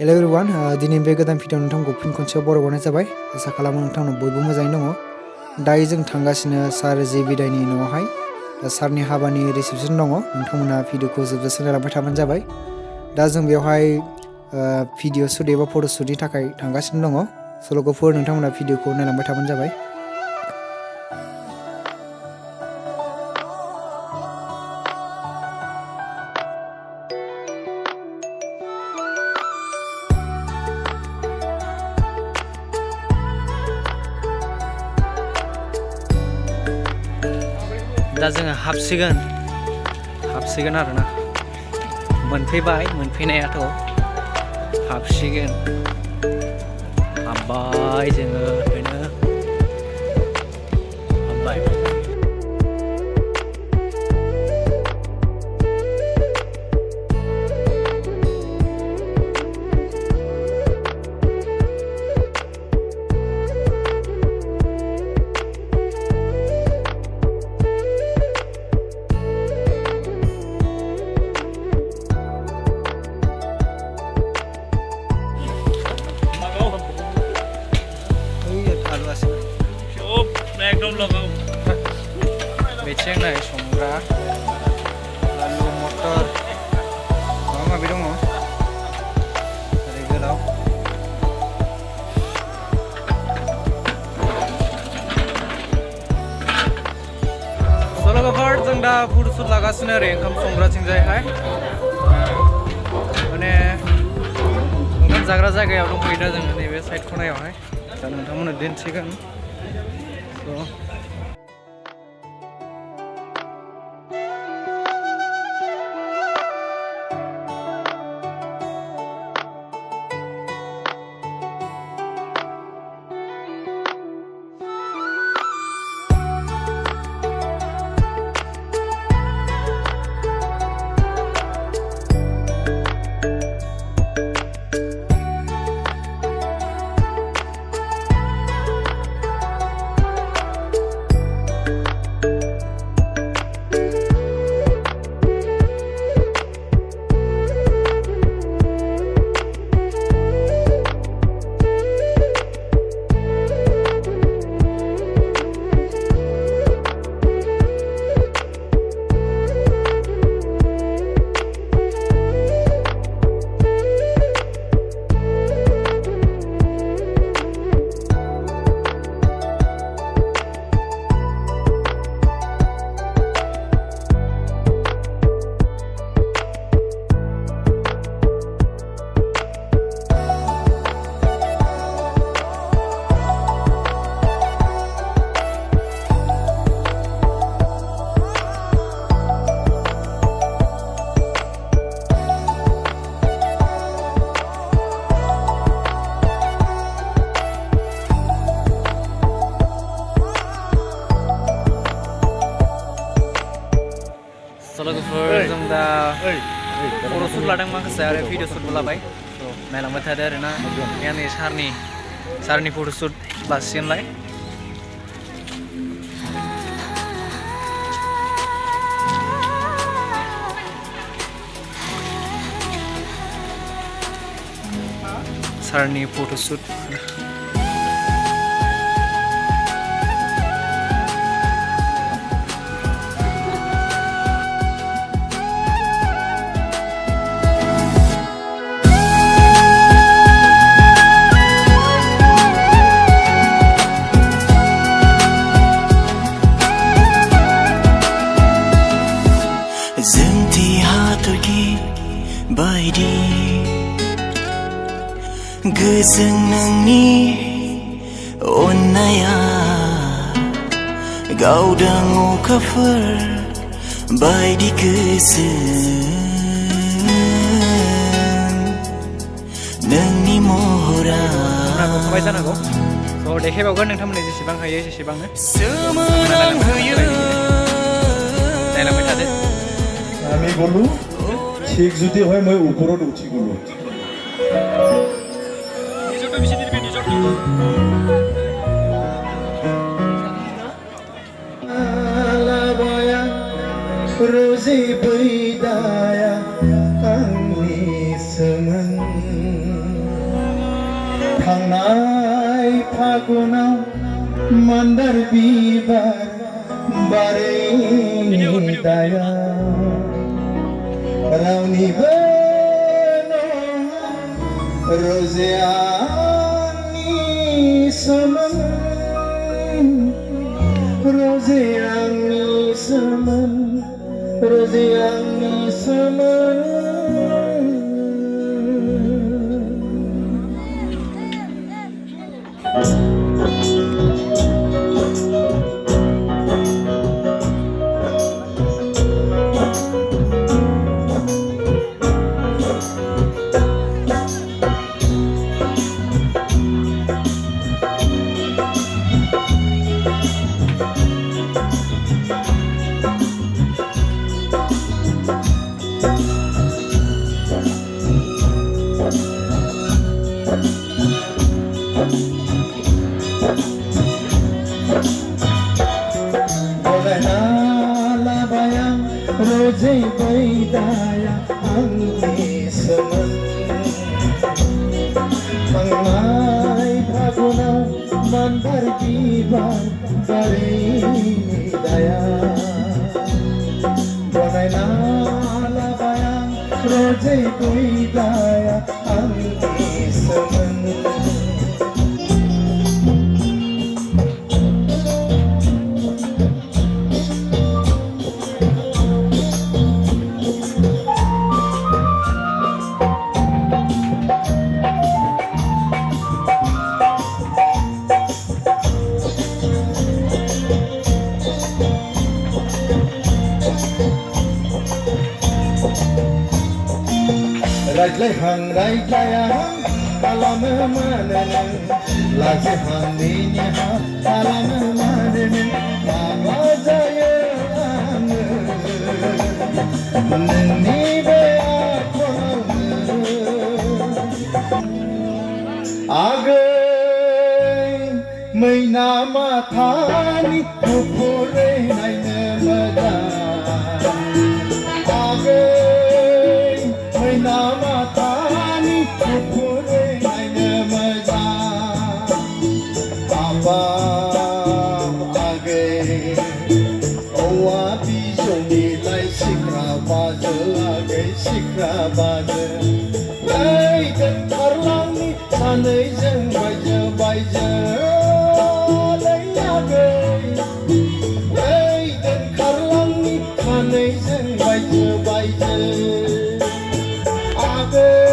Hello everyone, दिनै बे गोदान video नोंथांखौ fin खनसेयाव बरायबावनाय जाबाय। आसा खालामो नोंथांनाव बयबो मोजाङै दङ। दायो जों थांगासिनो सार जे बिदायनि न'आवहाय। दा सारनि हाबानि रिसेपसन दङ। नोंथांमोना भिडिअखौ जोबजासे नायलांबाय थाबानो जाबाय। दा जों बेवहाय भिडिअ शुट एबा फट' शुटनि थाखाय थांगासिनो दङ। स' लोगोफोर नोंथांमोना भिडिअखौ नायलांबाय थाबानो जाबाय। दा जोङो हाबसिगोन आरोना मोनफैबाय मोनफैनायाथ' हाबसिगोन हाबबाय जोङो ओरैनो हाबबाय बेथिं नाय संग्रा आलु मटर माबा माबि दङ ओरै गोलाव लोगोफोर जों दा फट' शुट लागासिनो ओरै ओंखाम संग्राथिंजायहाय माने ओंखाम जाग्रा जायगायाव दंफैयो दा जोङो नैबे साइड खनायावहाय दा नोंथांमोननो दिन्थिगोन लोगोफोर जों दा फट' शुट लादों माखासे आरो भिडिअ शुटबो लाबाय नायलांबाय थादो आरोना नै सारनि फट' शुट लासिगोनलाय सारनि फट' शुट बायदि गोजों नोंनि अननाया गावदों अखाफोर बायदि गोजों नोंनि महरा नुखाबाय जानांगौ देखायबावगोन नोंथांमोननि जेसेबां हायो एसेबांनो सोमोनांहोयो नायलांबाय थादो আমি গ'লো ঠিক যদি হয় মই ওপৰত উঠি গ'লো रोजी बैदाया आंनि सोमोन फागुनाव मान्दार बिबार बारे दाया रावनिबो रजेआनि सोमोन रजेआनि सोमोन रजेआनि सोमोन Roje baidaya angni semen Mangai bhaguna mandar bibar bari daya Bonai nala bayang roje baidaya angni semen Rajlayang alam manen Lajehang ninya alam manen Mama jaya Menni bea Agai Maina matani Kupure naine madan Agai Maina matani Kupure naine madan Abang agai Owa bijoni lai sikra baja Agai sikra baja Lai dan karlangi Sanai jeng baja baja Lai agai Lai dan karlangi Sanai jeng baja baja Agai